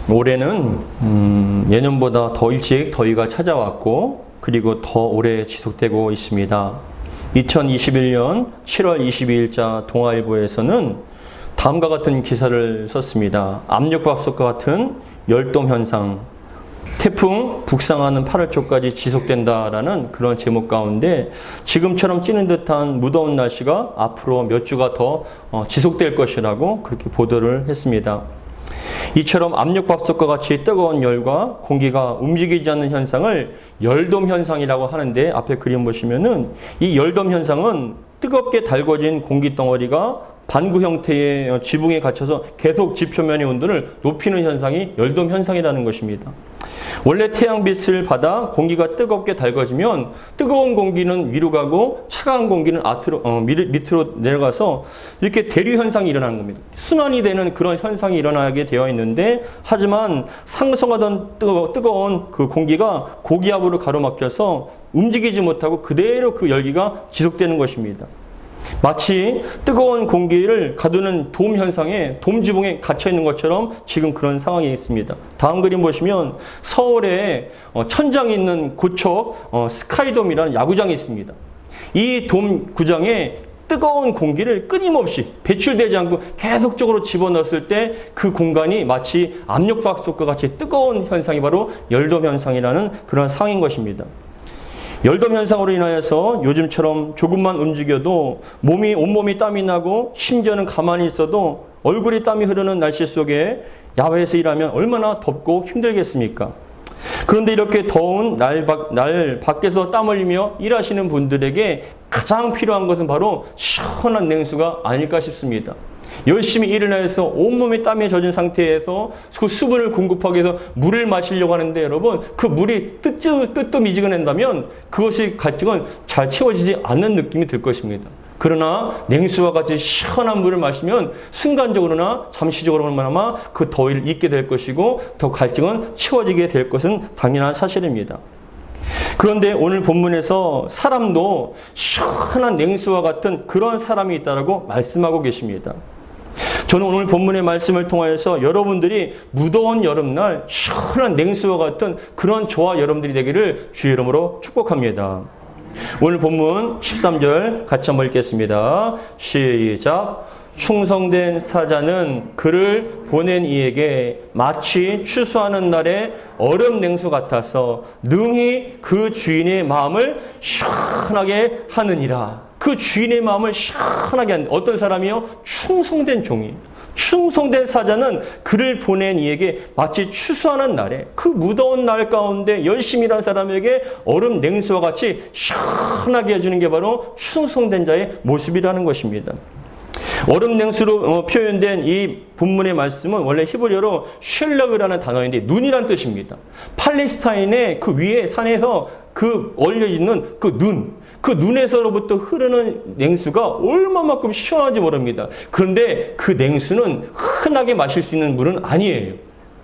올해는 예년보다 더 일찍 더위가 찾아왔고 그리고 더 오래 지속되고 있습니다. 2021년 7월 22일자 동아일보에서는 다음과 같은 기사를 썼습니다. 압력밥솥과 같은 열돔 현상, 태풍 북상하는 8월 초까지 지속된다라는 그런 제목 가운데 지금처럼 찌는 듯한 무더운 날씨가 앞으로 몇 주가 더 지속될 것이라고 그렇게 보도를 했습니다. 이처럼 압력밥솥과 같이 뜨거운 열과 공기가 움직이지 않는 현상을 열돔 현상이라고 하는데, 앞에 그림 보시면은 이 열돔 현상은 뜨겁게 달궈진 공기 덩어리가 반구 형태의 지붕에 갇혀서 계속 지표면의 온도를 높이는 현상이 열돔 현상이라는 것입니다. 원래 태양빛을 받아 공기가 뜨겁게 달궈지면 뜨거운 공기는 위로 가고 차가운 공기는 밑으로 내려가서 이렇게 대류 현상이 일어나는 겁니다. 순환이 되는 그런 현상이 일어나게 되어 있는데, 하지만 상승하던 뜨거운 그 공기가 고기압으로 가로막혀서 움직이지 못하고 그대로 그 열기가 지속되는 것입니다. 마치 뜨거운 공기를 가두는 돔 현상에, 돔 지붕에 갇혀 있는 것처럼 지금 그런 상황이 있습니다. 다음 그림 보시면 서울에 천장이 있는 고척 스카이돔이라는 야구장이 있습니다. 이 돔 구장에 뜨거운 공기를 끊임없이 배출되지 않고 계속적으로 집어넣었을 때 그 공간이 마치 압력밥솥과 같이 뜨거운 현상이 바로 열돔 현상이라는 그런 상황인 것입니다. 열돔 현상으로 인하여서 요즘처럼 조금만 움직여도 온몸이 땀이 나고 심지어는 가만히 있어도 얼굴에 땀이 흐르는 날씨 속에 야외에서 일하면 얼마나 덥고 힘들겠습니까? 그런데 이렇게 더운 날 밖에서 땀 흘리며 일하시는 분들에게 가장 필요한 것은 바로 시원한 냉수가 아닐까 싶습니다. 열심히 일을 해서 온몸에 땀에 젖은 상태에서 그 수분을 공급하기 위해서 물을 마시려고 하는데, 여러분, 그 물이 뜨뜻미지근한다면 그것이 갈증은 잘 채워지지 않는 느낌이 들 것입니다. 그러나 냉수와 같이 시원한 물을 마시면 순간적으로나 잠시적으로나마 그 더위를 잊게 될 것이고 더 갈증은 채워지게 될 것은 당연한 사실입니다. 그런데 오늘 본문에서 사람도 시원한 냉수와 같은 그런 사람이 있다고 말씀하고 계십니다. 저는 오늘 본문의 말씀을 통하여서 여러분들이 무더운 여름날 시원한 냉수와 같은 그런 저와 여러분들이 되기를 주의 이름으로 축복합니다. 오늘 본문 13절 같이 한번 읽겠습니다. 시작. 충성된 사자는 그를 보낸 이에게 마치 추수하는 날에 얼음 냉수 같아서 능히 그 주인의 마음을 시원하게 하느니라. 그 주인의 마음을 시원하게 하는 어떤 사람이요? 충성된 종이. 충성된 사자는 그를 보낸 이에게 마치 추수하는 날에, 그 무더운 날 가운데 열심히 일한 사람에게 얼음 냉수와 같이 시원하게 해주는 게 바로 충성된 자의 모습이라는 것입니다. 얼음 냉수로 표현된 이 본문의 말씀은 원래 히브리어로 쉘럭이라는 단어인데 눈이란 뜻입니다. 팔레스타인의 그 위에 산에서 그 얼려있는 그 눈에서로부터 흐르는 냉수가 얼마만큼 시원한지 모릅니다. 그런데 그 냉수는 흔하게 마실 수 있는 물은 아니에요.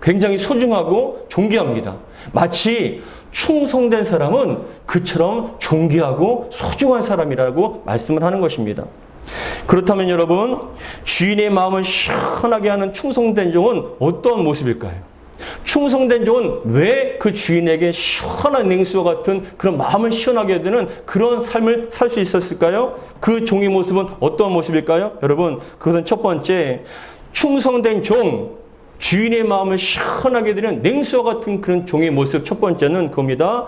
굉장히 소중하고 존귀합니다. 마치 충성된 사람은 그처럼 존귀하고 소중한 사람이라고 말씀을 하는 것입니다. 그렇다면 여러분, 주인의 마음을 시원하게 하는 충성된 종은 어떤 모습일까요? 충성된 종은 왜 그 주인에게 시원한 냉수와 같은 그런 마음을 시원하게 되는 그런 삶을 살 수 있었을까요? 그 종의 모습은 어떤 모습일까요? 여러분, 그것은 첫 번째, 충성된 종, 주인의 마음을 시원하게 되는 냉수와 같은 그런 종의 모습, 첫 번째는 그겁니다.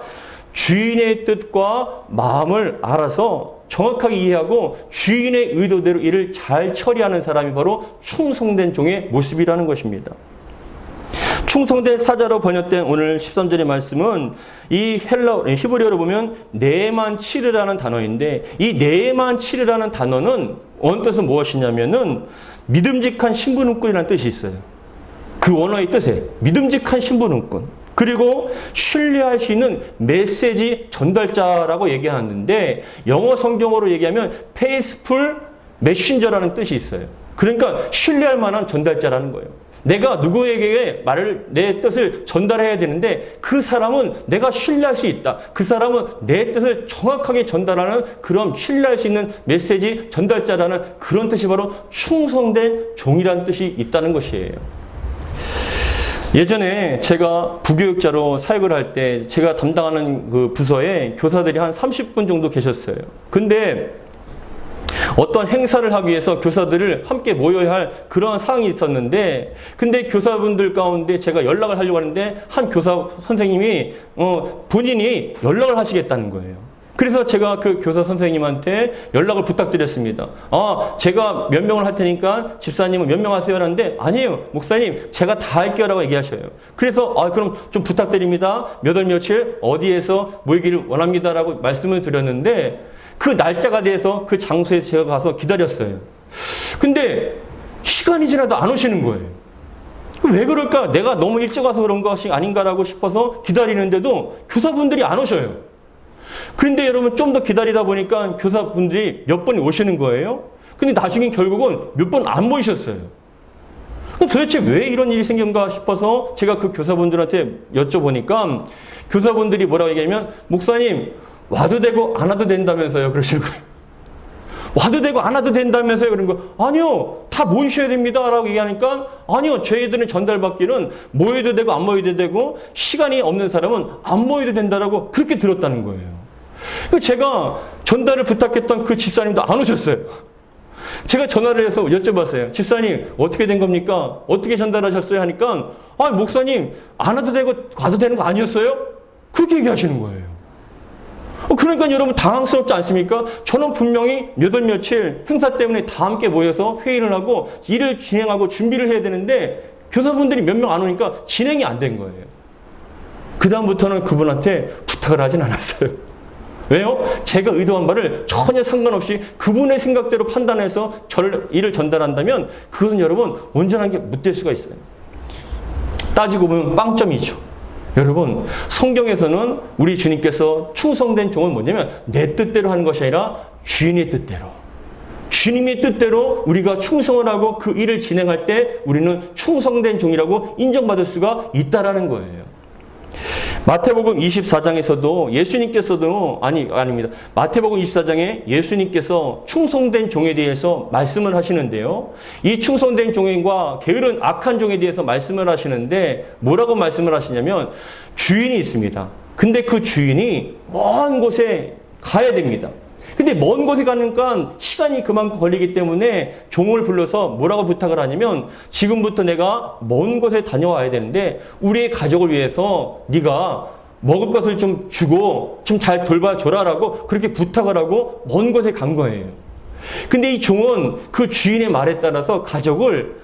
주인의 뜻과 마음을 알아서 정확하게 이해하고 주인의 의도대로 일을 잘 처리하는 사람이 바로 충성된 종의 모습이라는 것입니다. 충성된 사자로 번역된 오늘 13절의 말씀은 이 히브리어로 보면 네만 치르라는 단어인데, 이 네만 치르라는 단어는 원뜻은 무엇이냐면은 믿음직한 신분꾼이라는 뜻이 있어요. 그 원어의 뜻에 믿음직한 신분꾼. 그리고 신뢰할 수 있는 메시지 전달자라고 얘기하는데, 영어 성경어로 얘기하면 faithful messenger라는 뜻이 있어요. 그러니까 신뢰할 만한 전달자라는 거예요. 내가 누구에게 내 뜻을 전달해야 되는데 그 사람은 내가 신뢰할 수 있다. 그 사람은 내 뜻을 정확하게 전달하는 그런 신뢰할 수 있는 메시지 전달자라는 그런 뜻이 바로 충성된 종이라는 뜻이 있다는 것이에요. 예전에 제가 부교육자로 사역을 할 때 제가 담당하는 그 부서에 교사들이 한 30분 정도 계셨어요. 근데 어떤 행사를 하기 위해서 교사들을 함께 모여야 할 그러한 상황이 있었는데, 근데 교사분들 가운데 제가 연락을 하려고 하는데 한 교사 선생님이 본인이 연락을 하시겠다는 거예요. 그래서 제가 그 교사 선생님한테 연락을 부탁드렸습니다. 제가 몇 명을 할 테니까 집사님은 몇 명 하세요? 하는데, 아니에요, 목사님, 제가 다 할게요 라고 얘기하셔요. 그래서 그럼 좀 부탁드립니다. 몇 월 며칠 어디에서 모이기를 원합니다 라고 말씀을 드렸는데, 그 날짜가 돼서 그 장소에 제가 가서 기다렸어요. 근데 시간이 지나도 안 오시는 거예요. 왜 그럴까? 내가 너무 일찍 와서 그런 것이 아닌가라고 싶어서 기다리는데도 교사분들이 안 오셔요. 그런데 여러분, 좀 더 기다리다 보니까 교사분들이 몇 번이 오시는 거예요. 근데 나중에 결국은 몇 번 안 모이셨어요. 도대체 왜 이런 일이 생겼는가 싶어서 제가 그 교사분들한테 여쭤보니까 교사분들이 뭐라고 얘기하면, 목사님, 와도 되고 안 와도 된다면서요. 그러시는 거예요. 와도 되고 안 와도 된다면서요. 그런 거. 아니요, 다 모이셔야 됩니다 라고 얘기하니까, 아니요, 저희들은 전달받기는 모여도 되고 안 모여도 되고 시간이 없는 사람은 안 모여도 된다라고 그렇게 들었다는 거예요. 제가 전달을 부탁했던 그 집사님도 안 오셨어요. 제가 전화를 해서 여쭤봤어요. 집사님, 어떻게 된 겁니까? 어떻게 전달하셨어요? 하니까, 목사님, 안 와도 되고 가도 되는 거 아니었어요? 그렇게 얘기하시는 거예요. 그러니까 여러분, 당황스럽지 않습니까? 저는 분명히 몇 월 며칠 행사 때문에 다 함께 모여서 회의를 하고 일을 진행하고 준비를 해야 되는데 교사분들이 몇 명 안 오니까 진행이 안 된 거예요. 그 다음부터는 그분한테 부탁을 하진 않았어요. 왜요? 제가 의도한 바를 전혀 상관없이 그분의 생각대로 판단해서 일을 전달한다면 그것은 여러분 온전하게 못 될 수가 있어요. 따지고 보면 빵점이죠. 여러분, 성경에서는 우리 주님께서 충성된 종은 뭐냐면 내 뜻대로 하는 것이 아니라 주인의 뜻대로, 주님의 뜻대로 우리가 충성을 하고 그 일을 진행할 때 우리는 충성된 종이라고 인정받을 수가 있다라는 거예요. 마태복음 24장에서도 예수님께서도 아닙니다. 마태복음 24장에 예수님께서 충성된 종에 대해서 말씀을 하시는데요. 이 충성된 종과 게으른 악한 종에 대해서 말씀을 하시는데 뭐라고 말씀을 하시냐면, 주인이 있습니다. 근데 그 주인이 먼 곳에 가야 됩니다. 근데 먼 곳에 가니까 시간이 그만큼 걸리기 때문에 종을 불러서 뭐라고 부탁을 하냐면, 지금부터 내가 먼 곳에 다녀와야 되는데 우리의 가족을 위해서 네가 먹을 것을 좀 주고 좀 잘 돌봐줘라라고 그렇게 부탁을 하고 먼 곳에 간 거예요. 근데 이 종은 그 주인의 말에 따라서 가족을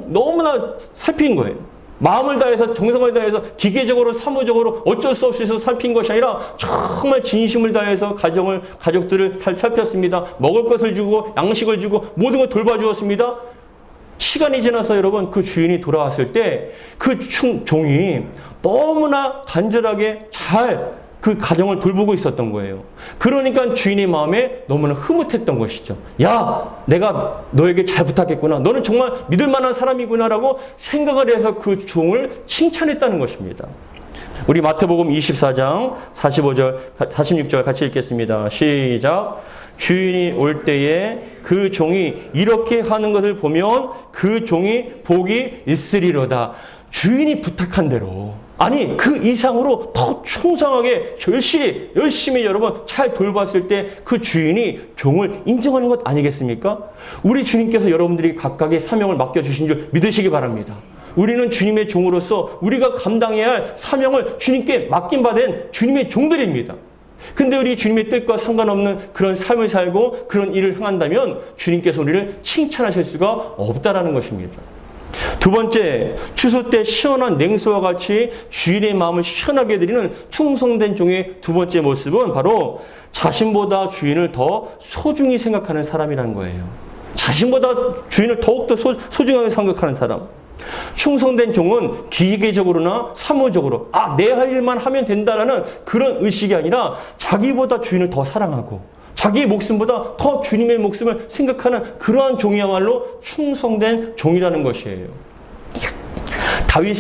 너무나 살핀 거예요. 마음을 다해서, 정성을 다해서, 기계적으로, 사무적으로 어쩔 수 없이 살핀 것이 아니라 정말 진심을 다해서 가족들을 살폈습니다. 먹을 것을 주고 양식을 주고 모든 걸 돌봐주었습니다. 시간이 지나서 여러분, 그 주인이 돌아왔을 때 그 종이 너무나 간절하게 잘 그 가정을 돌보고 있었던 거예요. 그러니까 주인의 마음에 너무나 흐뭇했던 것이죠. 야, 내가 너에게 잘 부탁했구나. 너는 정말 믿을 만한 사람이구나라고 생각을 해서 그 종을 칭찬했다는 것입니다. 우리 마태복음 24장 45절, 46절 같이 읽겠습니다. 시작. 주인이 올 때에 그 종이 이렇게 하는 것을 보면 그 종이 복이 있으리로다. 주인이 부탁한 대로, 아니 그 이상으로 더 충성하게 열심히 여러분 잘 돌봤을 때 그 주인이 종을 인정하는 것 아니겠습니까? 우리 주님께서 여러분들이 각각의 사명을 맡겨주신 줄 믿으시기 바랍니다. 우리는 주님의 종으로서 우리가 감당해야 할 사명을 주님께 맡긴 바 된 주님의 종들입니다. 근데 우리 주님의 뜻과 상관없는 그런 삶을 살고 그런 일을 행한다면 주님께서 우리를 칭찬하실 수가 없다라는 것입니다. 두 번째, 추수 때 시원한 냉수와 같이 주인의 마음을 시원하게 해드리는 충성된 종의 두 번째 모습은 바로 자신보다 주인을 더 소중히 생각하는 사람이라는 거예요. 자신보다 주인을 더욱더 소중하게 생각하는 사람. 충성된 종은 기계적으로나 사무적으로 내 할 일만 하면 된다라는 그런 의식이 아니라 자기보다 주인을 더 사랑하고 자기의 목숨보다 더 주님의 목숨을 생각하는 그러한 종이야말로 충성된 종이라는 것이에요. 다윗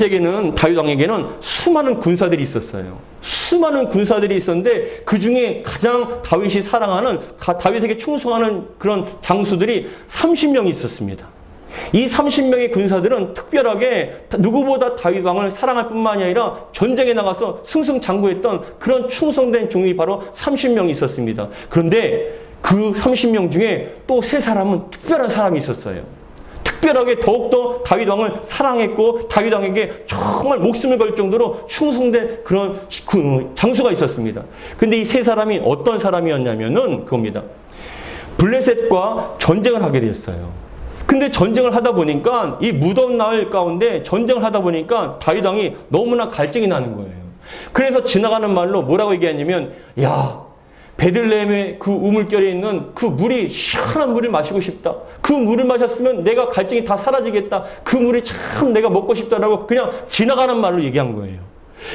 왕에게는 수많은 군사들이 있었어요. 수많은 군사들이 있었는데 그 중에 가장 다윗이 사랑하는, 다윗에게 충성하는 그런 장수들이 30명이 있었습니다. 이 30명의 군사들은 특별하게 누구보다 다윗 왕을 사랑할 뿐만이 아니라 전쟁에 나가서 승승장구했던 그런 충성된 종이 바로 30명이 있었습니다. 그런데 그 30명 중에 또 세 사람은 특별한 사람이 있었어요. 특별하게 더욱더 다윗 왕을 사랑했고 다윗 왕에게 정말 목숨을 걸 정도로 충성된 그런 장수가 있었습니다. 근데 이 세 사람이 어떤 사람이었냐면은 그겁니다. 블레셋과 전쟁을 하게 되었어요. 근데 전쟁을 하다 보니까 이 무더운 날 가운데 전쟁을 하다 보니까 다윗 왕이 너무나 갈증이 나는 거예요. 그래서 지나가는 말로 뭐라고 얘기하냐면, 야, 베들레헴의 그 우물결에 있는 그 물이, 시원한 물을 마시고 싶다. 그 물을 마셨으면 내가 갈증이 다 사라지겠다. 그 물이 참 내가 먹고 싶다라고 그냥 지나가는 말로 얘기한 거예요.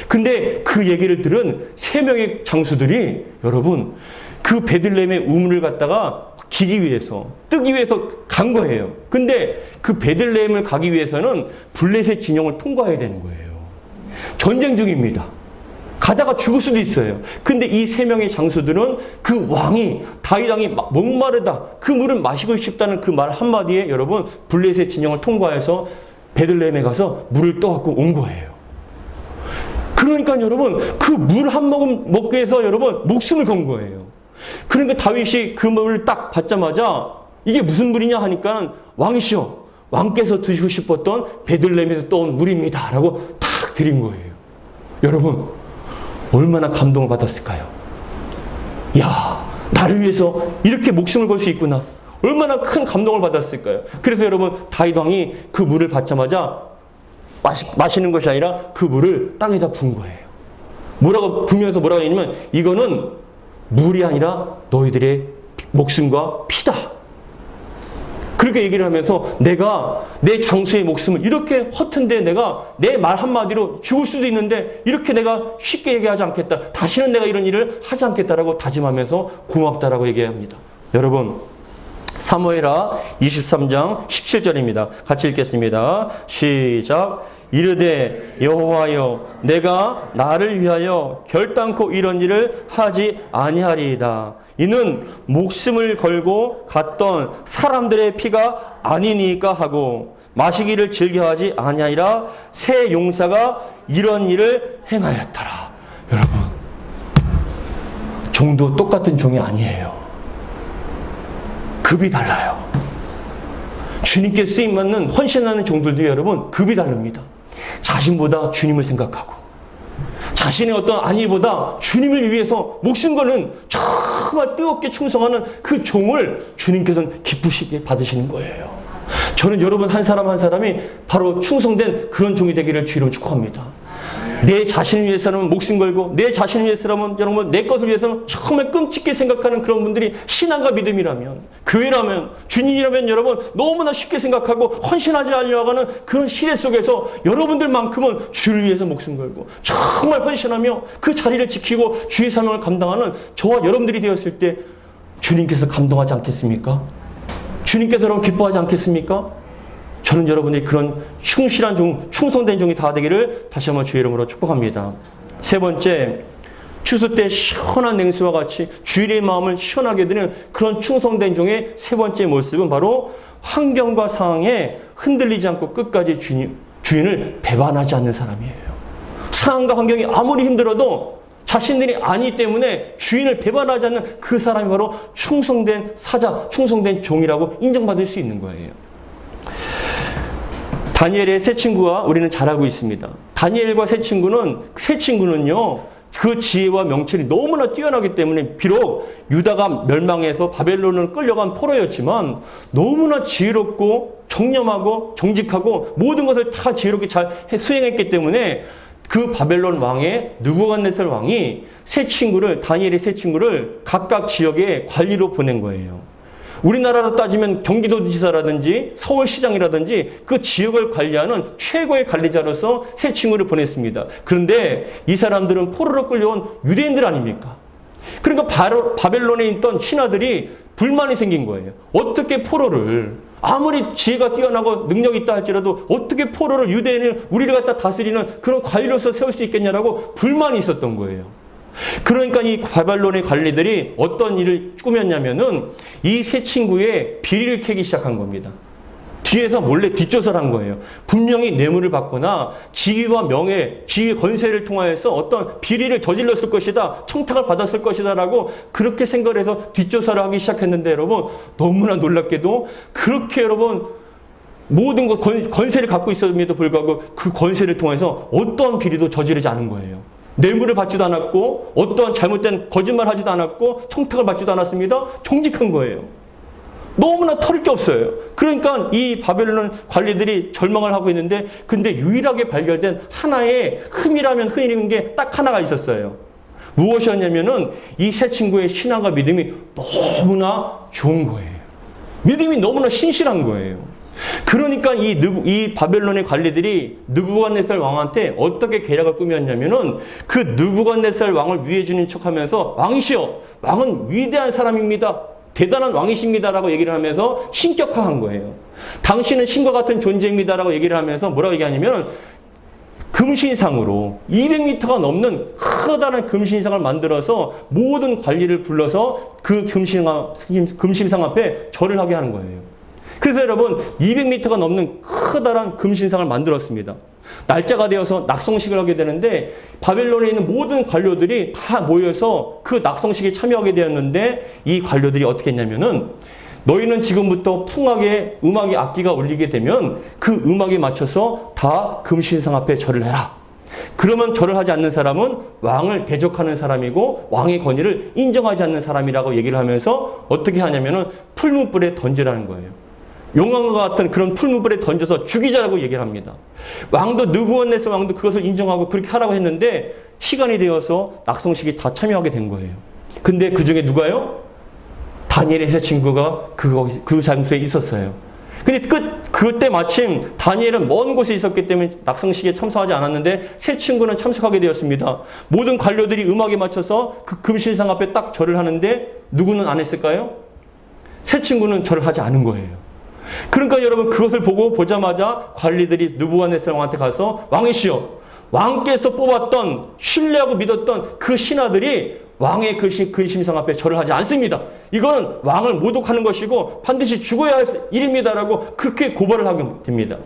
근데 그 얘기를 들은 세 명의 장수들이 여러분 그 베들레헴의 우물을 갖다가 기기 위해서, 뜨기 위해서 간 거예요. 근데 그 베들레헴을 가기 위해서는 블레셋 진영을 통과해야 되는 거예요. 전쟁 중입니다. 가다가 죽을 수도 있어요. 근데 이 세 명의 장수들은 그 왕이, 다윗 왕이 목마르다, 그 물을 마시고 싶다는 그 말 한마디에 여러분 블레셋 진영을 통과해서 베들레헴에 가서 물을 떠갖고 온 거예요. 그러니까 여러분 그 물 한 모금 먹기 위해서 여러분 목숨을 건 거예요. 그러니까 다윗이 그 물을 딱 받자마자 이게 무슨 물이냐 하니까 왕이시여, 왕께서 드시고 싶었던 베들레헴에서 떠온 물입니다 라고 탁 드린 거예요. 여러분 얼마나 감동을 받았을까요? 야, 나를 위해서 이렇게 목숨을 걸 수 있구나. 얼마나 큰 감동을 받았을까요? 그래서 여러분 다윗 왕이 그 물을 받자마자 마시는 것이 아니라 그 물을 땅에다 분 거예요. 뭐라고 부면서 뭐라고 했냐면 이거는 물이 아니라 너희들의 목숨과 피다. 그렇게 얘기를 하면서 내가 내 장수의 목숨을 이렇게 허튼데 내가 내 말 한마디로 죽을 수도 있는데 이렇게 내가 쉽게 얘기하지 않겠다. 다시는 내가 이런 일을 하지 않겠다라고 다짐하면서 고맙다라고 얘기합니다. 여러분 사무엘하 23장 17절입니다. 같이 읽겠습니다. 시작. 이르되 여호와여 내가 나를 위하여 결단코 이런 일을 하지 아니하리이다. 이는 목숨을 걸고 갔던 사람들의 피가 아니니까 하고 마시기를 즐겨하지 아니하리라. 새 용사가 이런 일을 행하였더라. 여러분 종도 똑같은 종이 아니에요. 급이 달라요. 주님께 쓰임받는 헌신하는 종들도 여러분 급이 다릅니다. 자신보다 주님을 생각하고 자신의 어떤 안위보다 주님을 위해서 목숨 거는 정말 뜨겁게 충성하는 그 종을 주님께서는 기쁘시게 받으시는 거예요. 저는 여러분 한 사람 한 사람이 바로 충성된 그런 종이 되기를 주의로 축복합니다. 내 자신을 위해서는 목숨 걸고 내 자신을 위해서라면 여러분 내 것을 위해서는 정말 끔찍게 생각하는 그런 분들이 신앙과 믿음이라면, 교회라면, 주님이라면 여러분 너무나 쉽게 생각하고 헌신하지 않으려고 하는 그런 시대 속에서 여러분들만큼은 주를 위해서 목숨 걸고 정말 헌신하며 그 자리를 지키고 주의 사명을 감당하는 저와 여러분들이 되었을 때 주님께서 감동하지 않겠습니까? 주님께서 여러분 기뻐하지 않겠습니까? 저는 여러분이 그런 충실한 종, 충성된 종이 다 되기를 다시 한번 주의 이름으로 축복합니다. 세 번째, 추수 때 시원한 냉수와 같이 주일의 마음을 시원하게 드는 그런 충성된 종의 세 번째 모습은 바로 환경과 상황에 흔들리지 않고 끝까지 주인을 배반하지 않는 사람이에요. 상황과 환경이 아무리 힘들어도 자신들이 아니기 때문에 주인을 배반하지 않는 그 사람이 바로 충성된 사자, 충성된 종이라고 인정받을 수 있는 거예요. 다니엘의 세 친구와 우리는 잘 알고 있습니다. 다니엘과 세 친구는요, 그 지혜와 명철이 너무나 뛰어나기 때문에 비록 유다가 멸망해서 바벨론을 끌려간 포로였지만 너무나 지혜롭고 정념하고 정직하고 모든 것을 다 지혜롭게 잘 수행했기 때문에 그 바벨론 왕의 느부갓네살 왕이 다니엘의 세 친구를 각각 지역에 관리로 보낸 거예요. 우리나라로 따지면 경기도지사라든지 서울시장이라든지 그 지역을 관리하는 최고의 관리자로서 세 친구를 보냈습니다. 그런데 이 사람들은 포로로 끌려온 유대인들 아닙니까? 그러니까 바로 바벨론에 있던 신하들이 불만이 생긴 거예요. 어떻게 포로를, 아무리 지혜가 뛰어나고 능력이 있다 할지라도 어떻게 포로를, 유대인을 우리를 갖다 다스리는 그런 관리로서 세울 수 있겠냐라고 불만이 있었던 거예요. 그러니까 이 바벨론의 관리들이 어떤 일을 꾸몄냐면은 이 세 친구의 비리를 캐기 시작한 겁니다. 뒤에서 몰래 뒷조사를 한 거예요. 분명히 뇌물을 받거나 지위와 명예, 지위 권세를 통하여서 어떤 비리를 저질렀을 것이다, 청탁을 받았을 것이다라고 그렇게 생각을 해서 뒷조사를 하기 시작했는데 여러분 너무나 놀랍게도 그렇게 여러분 모든 권세를 갖고 있었음에도 불구하고 그 권세를 통해서 어떠한 비리도 저지르지 않은 거예요. 뇌물을 받지도 않았고 어떠한 잘못된 거짓말을 하지도 않았고 청탁을 받지도 않았습니다. 정직한 거예요. 너무나 털을 게 없어요. 그러니까 이 바벨론 관리들이 절망을 하고 있는데 근데 유일하게 발견된 하나의 흠이라면 흠인 게 딱 하나가 있었어요. 무엇이었냐면은 이 세 친구의 신앙과 믿음이 너무나 좋은 거예요. 믿음이 너무나 신실한 거예요. 그러니까 이 바벨론의 관리들이 느부갓네살 왕한테 어떻게 계략을 꾸몄냐면은 그 느부갓네살 왕을 위해 주는 척하면서 왕이시여, 왕은 위대한 사람입니다. 대단한 왕이십니다라고 얘기를 하면서 신격화한 거예요. 당신은 신과 같은 존재입니다라고 얘기를 하면서 뭐라고 얘기하냐면 금신상으로 200m가 넘는 커다란 금신상을 만들어서 모든 관리를 불러서 그 금신상 앞에 절을 하게 하는 거예요. 그래서 여러분 200m가 넘는 커다란 금신상을 만들었습니다. 날짜가 되어서 낙성식을 하게 되는데 바벨론에 있는 모든 관료들이 다 모여서 그 낙성식에 참여하게 되었는데 이 관료들이 어떻게 했냐면은 너희는 지금부터 풍악의 음악의 악기가 울리게 되면 그 음악에 맞춰서 다 금신상 앞에 절을 해라. 그러면 절을 하지 않는 사람은 왕을 대적하는 사람이고 왕의 권위를 인정하지 않는 사람이라고 얘기를 하면서 어떻게 하냐면은 풀무불에 던지라는 거예요. 용왕과 같은 그런 풀무불에 던져서 죽이자라고 얘기를 합니다. 왕도 느부갓네살 왕도 그것을 인정하고 그렇게 하라고 했는데 시간이 되어서 낙성식이 다 참여하게 된 거예요. 근데 그 중에 누가요? 다니엘의 세 친구가 그 장소에 있었어요. 근데 그때 마침 다니엘은 먼 곳에 있었기 때문에 낙성식에 참석하지 않았는데 세 친구는 참석하게 되었습니다. 모든 관료들이 음악에 맞춰서 그 금신상 앞에 딱 절을 하는데 누구는 안 했을까요? 세 친구는 절을 하지 않은 거예요. 그러니까 여러분 그것을 보자마자 관리들이 느부갓네살 왕한테 가서 왕이시여, 왕께서 뽑았던 신뢰하고 믿었던 그 신하들이 왕의 그 금신상 앞에 절을 하지 않습니다. 이거는 왕을 모독하는 것이고 반드시 죽어야 할 일입니다라고 그렇게 고발을 하게 됩니다.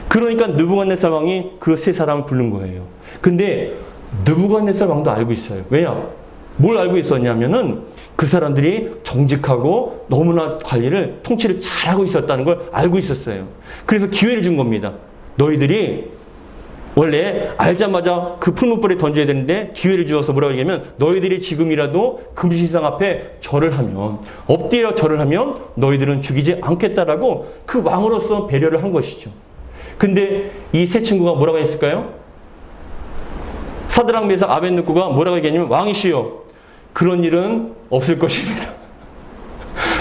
그러니까 느부갓네살 왕이 그 세 사람을 부른 거예요. 근데 느부갓네살 왕도 알고 있어요. 왜냐? 뭘 알고 있었냐면은 그 사람들이 정직하고 너무나 관리를 통치를 잘하고 있었다는 걸 알고 있었어요. 그래서 기회를 준 겁니다. 너희들이 원래 알자마자 그 풀무불에 던져야 되는데 기회를 주어서 뭐라고 얘기하면 너희들이 지금이라도 금신상 앞에 절을 하면 엎드려 절을 하면 너희들은 죽이지 않겠다라고 그 왕으로서 배려를 한 것이죠. 근데 이 세 친구가 뭐라고 했을까요? 사드락 메삭 아벳느고가 뭐라고 얘기하냐면 왕이시여, 그런 일은 없을 것입니다.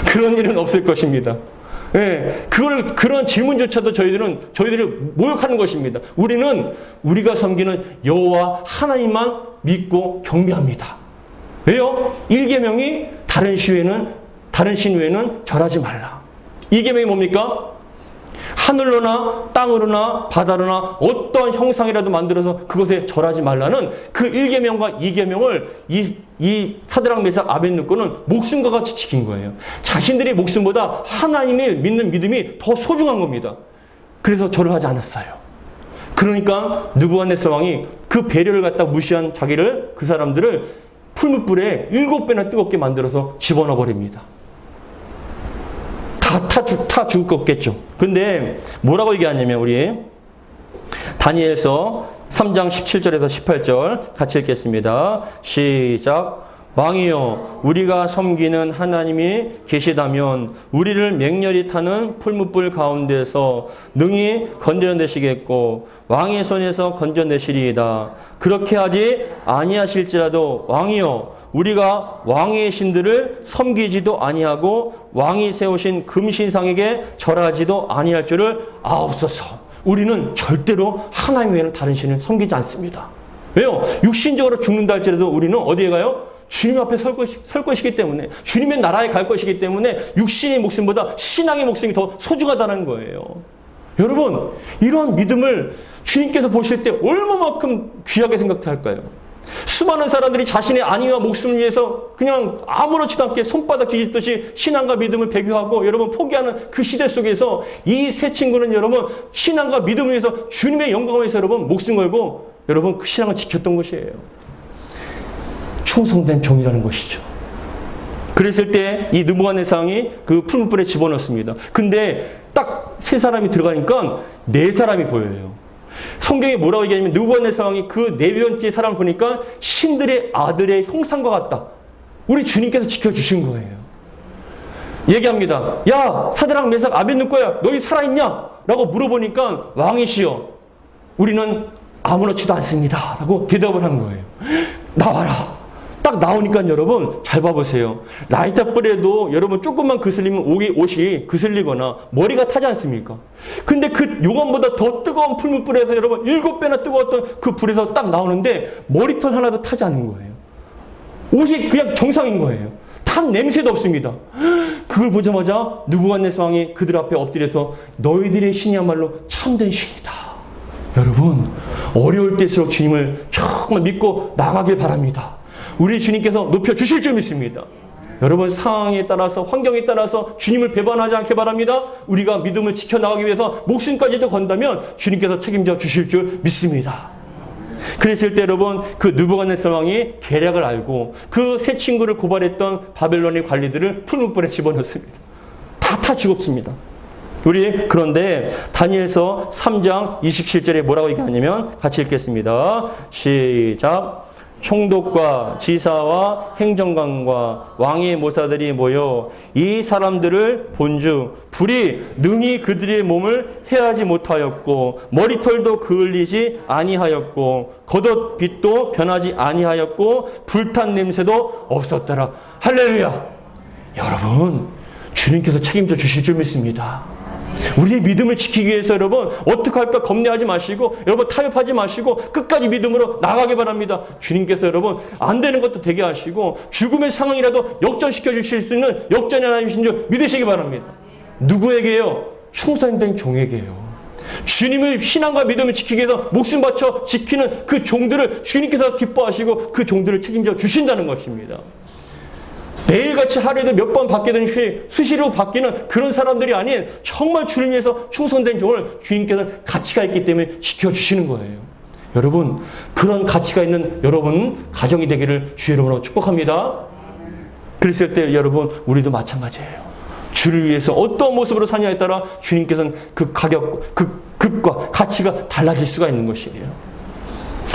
그런 일은 없을 것입니다. 예, 그런 질문조차도 저희들을 모욕하는 것입니다. 우리는 우리가 섬기는 여호와 하나님만 믿고 경배합니다. 왜요? 1계명이 다른 신 외에는 절하지 말라. 2계명이 뭡니까? 하늘로나 땅으로나 바다로나 어떤 형상이라도 만들어서 그것에 절하지 말라는 그 1계명과 2계명을 이 사드락 메삭 아벳느고는 목숨과 같이 지킨 거예요. 자신들의 목숨보다 하나님을 믿는 믿음이 더 소중한 겁니다. 그래서 절을 하지 않았어요. 그러니까 느부갓네살 왕이 그 배려를 갖다 무시한 그 사람들을 풀무불에 7배나 뜨겁게 만들어서 집어넣어 버립니다. 다 죽었겠죠. 근데 뭐라고 얘기하냐면 우리 다니엘서 3장 17절에서 18절 같이 읽겠습니다. 시작. 왕이여, 우리가 섬기는 하나님이 계시다면 우리를 맹렬히 타는 풀무불 가운데서 능히 건져내시겠고 왕의 손에서 건져내시리이다. 그렇게 하지 아니하실지라도 왕이여, 우리가 왕의 신들을 섬기지도 아니하고 왕이 세우신 금신상에게 절하지도 아니할 줄을 아옵소서. 우리는 절대로 하나님 외에는 다른 신을 섬기지 않습니다. 왜요? 육신적으로 죽는다 할지라도 우리는 어디에 가요? 주님 앞에 설 것이기 때문에, 주님의 나라에 갈 것이기 때문에 육신의 목숨보다 신앙의 목숨이 더 소중하다는 거예요. 여러분, 이러한 믿음을 주님께서 보실 때 얼마만큼 귀하게 생각할까요? 수많은 사람들이 자신의 안위와 목숨을 위해서 그냥 아무렇지도 않게 손바닥 뒤집듯이 신앙과 믿음을 배교하고 여러분 포기하는 그 시대 속에서 이 세 친구는 여러분 신앙과 믿음을 위해서 주님의 영광을 위해서 여러분 목숨 걸고 여러분 그 신앙을 지켰던 것이에요. 충성된 종이라는 것이죠. 그랬을 때 이 느부갓네살이 그 풀무불에 집어넣습니다. 근데 딱 세 사람이 들어가니까 네 사람이 보여요. 성경에 뭐라고 얘기하냐면 느부갓네살이 그 네 번째 사람을 보니까 신들의 아들의 형상과 같다. 우리 주님께서 지켜주신 거예요. 얘기합니다. 야, 사드락 메삭 아벳느고야, 너희 살아있냐? 라고 물어보니까 왕이시여, 우리는 아무렇지도 않습니다. 라고 대답을 한 거예요. 나와라. 딱 나오니까 여러분 잘 봐보세요. 라이터 뿔에도 여러분 조금만 그슬리면 옷이 그슬리거나 머리가 타지 않습니까? 근데 그 요건보다 더 뜨거운 풀무불에서 여러분 7배나 뜨거웠던 그 불에서 딱 나오는데 머리털 하나도 타지 않는 거예요. 옷이 그냥 정상인 거예요. 탄 냄새도 없습니다. 그걸 보자마자 느부갓네살 왕이 그들 앞에 엎드려서 너희들의 신이야말로 참된 신이다. 여러분 어려울 때일수록 주님을 정말 믿고 나가길 바랍니다. 우리 주님께서 높여주실 줄 믿습니다. 여러분 상황에 따라서 환경에 따라서 주님을 배반하지 않게 바랍니다. 우리가 믿음을 지켜나가기 위해서 목숨까지도 건다면 주님께서 책임져 주실 줄 믿습니다. 그랬을 때 여러분 그 느부갓네살 왕이 계략을 알고 그 세 친구를 고발했던 바벨론의 관리들을 풀무불에 집어넣습니다. 다 죽었습니다. 우리 그런데 다니엘서 3장 27절에 뭐라고 얘기하냐면 같이 읽겠습니다. 시작. 총독과 지사와 행정관과 왕의 모사들이 모여 이 사람들을 본즉 불이 능히 그들의 몸을 해하지 못하였고 머리털도 그을리지 아니하였고 겉옷빛도 변하지 아니하였고 불탄 냄새도 없었더라. 할렐루야. 여러분 주님께서 책임져 주실 줄 믿습니다. 우리의 믿음을 지키기 위해서 여러분 어떻게 할까 겁내하지 마시고 여러분 타협하지 마시고 끝까지 믿음으로 나가기 바랍니다. 주님께서 여러분 안 되는 것도 되게 하시고 죽음의 상황이라도 역전시켜 주실 수 있는 역전의 하나님이신 줄 믿으시기 바랍니다. 누구에게요? 충성된 종에게요. 주님의 신앙과 믿음을 지키기 위해서 목숨 바쳐 지키는 그 종들을 주님께서 기뻐하시고 그 종들을 책임져 주신다는 것입니다. 매일같이 하루에도 몇 번 바뀌든 수시로 바뀌는 그런 사람들이 아닌 정말 주님 위해서 충성된 종을 주님께서는 가치가 있기 때문에 지켜주시는 거예요. 여러분 그런 가치가 있는 여러분 가정이 되기를 주의 이름으로 축복합니다. 그랬을 때 여러분 우리도 마찬가지예요. 주를 위해서 어떤 모습으로 사냐에 따라 주님께서는 그 가격, 그 급과 가치가 달라질 수가 있는 것이에요.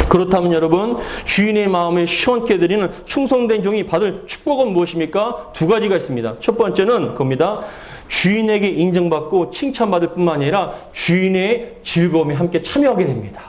그렇다면 여러분 주인의 마음을 시원케 해드리는 충성된 종이 받을 축복은 무엇입니까? 두 가지가 있습니다. 첫 번째는 그겁니다. 주인에게 인정받고 칭찬받을 뿐만 아니라 주인의 즐거움에 함께 참여하게 됩니다.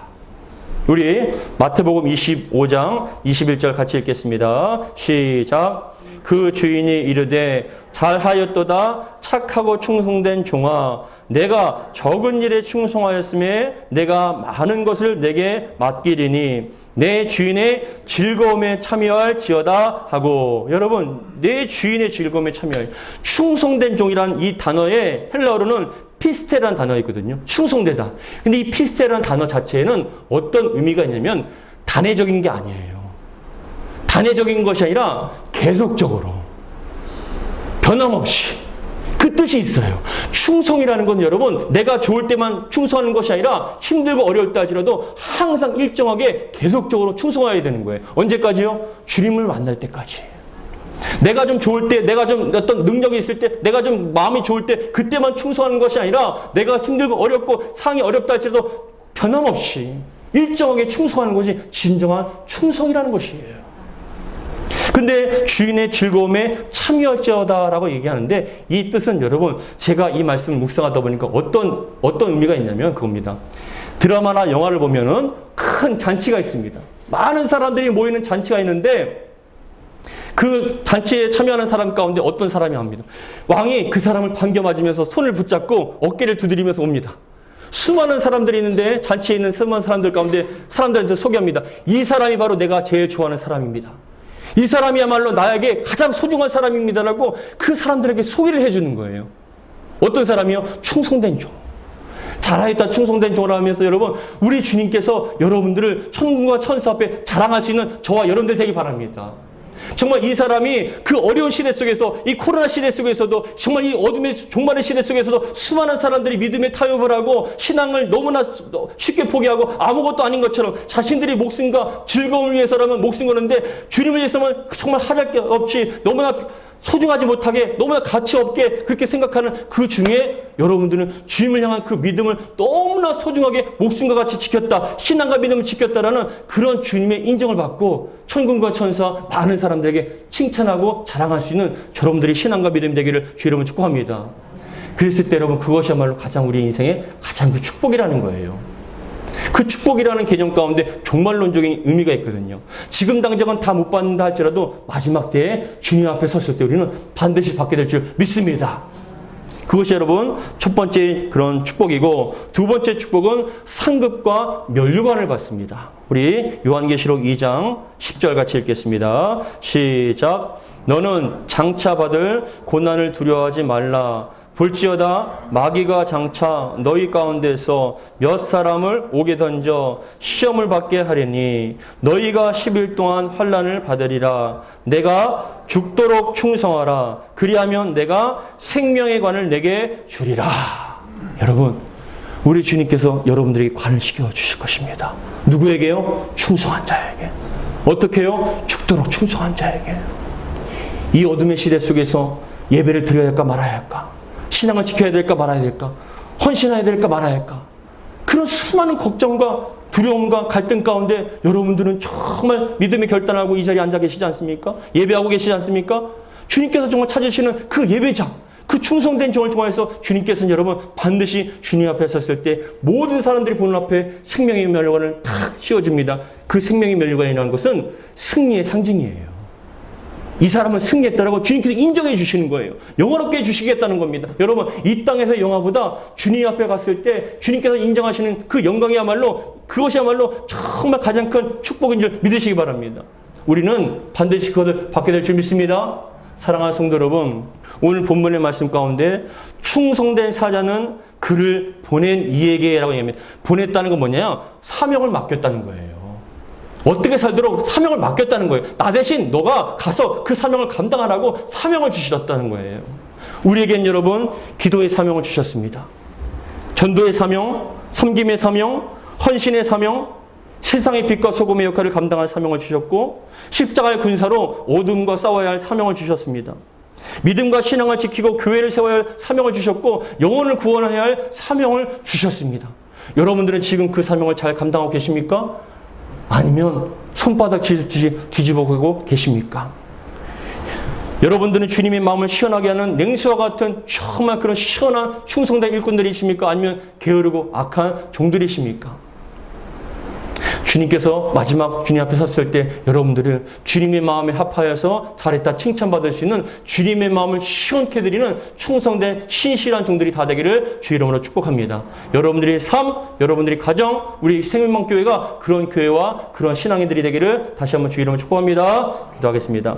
우리 마태복음 25장 21절 같이 읽겠습니다. 시작. 그 주인이 이르되 잘하였도다 착하고 충성된 종아 내가 적은 일에 충성하였음에 내가 많은 것을 내게 맡기리니 내 주인의 즐거움에 참여할지어다 하고 여러분 내 주인의 즐거움에 참여할 충성된 종이란 이 단어의 헬라어로는 피스테라는 단어가 있거든요. 충성되다. 근데 이 피스테라는 단어 자체에는 어떤 의미가 있냐면 단회적인 게 아니에요. 단회적인 것이 아니라 계속적으로 변함없이 그 뜻이 있어요. 충성이라는 건 여러분 내가 좋을 때만 충성하는 것이 아니라 힘들고 어려울 때 할지라도 항상 일정하게 계속적으로 충성해야 되는 거예요. 언제까지요? 주님을 만날 때까지. 내가 좀 좋을 때, 내가 좀 어떤 능력이 있을 때, 내가 좀 마음이 좋을 때 그때만 충성하는 것이 아니라 내가 힘들고 어렵고 상황이 어렵다 할지라도 변함없이 일정하게 충성하는 것이 진정한 충성이라는 것이에요. 근데 주인의 즐거움에 참여할지어다라고 얘기하는데 이 뜻은 여러분 제가 이 말씀을 묵상하다 보니까 어떤 의미가 있냐면 그겁니다. 드라마나 영화를 보면은 큰 잔치가 있습니다. 많은 사람들이 모이는 잔치가 있는데 그 잔치에 참여하는 사람 가운데 어떤 사람이 합니다. 왕이 그 사람을 반겨맞으면서 손을 붙잡고 어깨를 두드리면서 옵니다. 수많은 사람들이 있는데 잔치에 있는 수많은 사람들 가운데 사람들한테 소개합니다. 이 사람이 바로 내가 제일 좋아하는 사람입니다. 이 사람이야말로 나에게 가장 소중한 사람입니다라고 그 사람들에게 소개를 해주는 거예요. 어떤 사람이요? 충성된 종. 잘하였다 충성된 종을 하면서 여러분 우리 주님께서 여러분들을 천군과 천사 앞에 자랑할 수 있는 저와 여러분들 되기 바랍니다. 정말 이 사람이 그 어려운 시대 속에서 이 코로나 시대 속에서도 정말 이 어둠의 종말의 시대 속에서도 수많은 사람들이 믿음에 타협을 하고 신앙을 너무나 쉽게 포기하고 아무것도 아닌 것처럼 자신들이 목숨과 즐거움을 위해서라면 목숨 거는데 주님을 위해서는 정말 하잘 게 없이 너무나 소중하지 못하게 너무나 가치 없게 그렇게 생각하는 그 중에 여러분들은 주님을 향한 그 믿음을 너무나 소중하게 목숨과 같이 지켰다. 신앙과 믿음을 지켰다라는 그런 주님의 인정을 받고 천군과 천사 많은 사람들에게 칭찬하고 자랑할 수 있는 여러분들이 신앙과 믿음이 되기를 주 여러분 축복합니다. 그랬을 때 여러분 그것이야말로 가장 우리 인생의 가장 그 축복이라는 거예요. 그 축복이라는 개념 가운데 종말론적인 의미가 있거든요. 지금 당장은 다 못 받는다 할지라도 마지막 때에 주님 앞에 섰을 때 우리는 반드시 받게 될 줄 믿습니다. 그것이 여러분 첫 번째 그런 축복이고 두 번째 축복은 상급과 면류관을 받습니다. 우리 요한계시록 2장 10절 같이 읽겠습니다. 시작. 너는 장차 받을 고난을 두려워하지 말라. 볼지어다 마귀가 장차 너희 가운데서 몇 사람을 옥에 던져 시험을 받게 하리니 너희가 10일 동안 환난을 받으리라. 내가 죽도록 충성하라. 그리하면 내가 생명의 관을 내게 주리라. 여러분 우리 주님께서 여러분들에게 관을 시켜주실 것입니다. 누구에게요? 충성한 자에게. 어떻게 해요? 죽도록 충성한 자에게. 이 어둠의 시대 속에서 예배를 드려야 할까 말아야 할까? 신앙을 지켜야 될까 말아야 될까? 헌신해야 될까 말아야 할까? 그런 수많은 걱정과 두려움과 갈등 가운데 여러분들은 정말 믿음의 결단하고 이 자리에 앉아 계시지 않습니까? 예배하고 계시지 않습니까? 주님께서 정말 찾으시는 그 예배자, 그 충성된 종을 통해서 주님께서는 여러분 반드시 주님 앞에 섰을 때 모든 사람들이 보는 앞에 생명의 면류관을 탁 씌워줍니다. 그 생명의 면류관이라는 것은 승리의 상징이에요. 이 사람은 승리했다라고 주님께서 인정해 주시는 거예요. 영원롭게 해주시겠다는 겁니다. 여러분 이 땅에서 영화보다 주님 앞에 갔을 때 주님께서 인정하시는 그 영광이야말로 그것이야말로 정말 가장 큰 축복인 줄 믿으시기 바랍니다. 우리는 반드시 그것을 받게 될 줄 믿습니다. 사랑하는 성도 여러분, 오늘 본문의 말씀 가운데 충성된 사자는 그를 보낸 이에게라고 얘기합니다. 보냈다는 건 뭐냐요? 사명을 맡겼다는 거예요. 어떻게 살도록 사명을 맡겼다는 거예요. 나 대신 너가 가서 그 사명을 감당하라고 사명을 주셨다는 거예요. 우리에겐 여러분 기도의 사명을 주셨습니다. 전도의 사명, 섬김의 사명, 헌신의 사명, 세상의 빛과 소금의 역할을 감당할 사명을 주셨고 십자가의 군사로 어둠과 싸워야 할 사명을 주셨습니다. 믿음과 신앙을 지키고 교회를 세워야 할 사명을 주셨고 영혼을 구원해야 할 사명을 주셨습니다. 여러분들은 지금 그 사명을 잘 감당하고 계십니까? 아니면 손바닥 뒤집어 보고 계십니까? 여러분들은 주님의 마음을 시원하게 하는 냉수와 같은 정말 그런 시원한 충성된 일꾼들이십니까? 아니면 게으르고 악한 종들이십니까? 주님께서 마지막 주님 앞에 섰을 때 여러분들을 주님의 마음에 합하여서 잘했다 칭찬받을 수 있는 주님의 마음을 시원케 드리는 충성된 신실한 종들이 다 되기를 주 이름으로 축복합니다. 여러분들의 삶, 여러분들의 가정, 우리 생명교회가 그런 교회와 그런 신앙인들이 되기를 다시 한번 주 이름으로 축복합니다. 기도하겠습니다.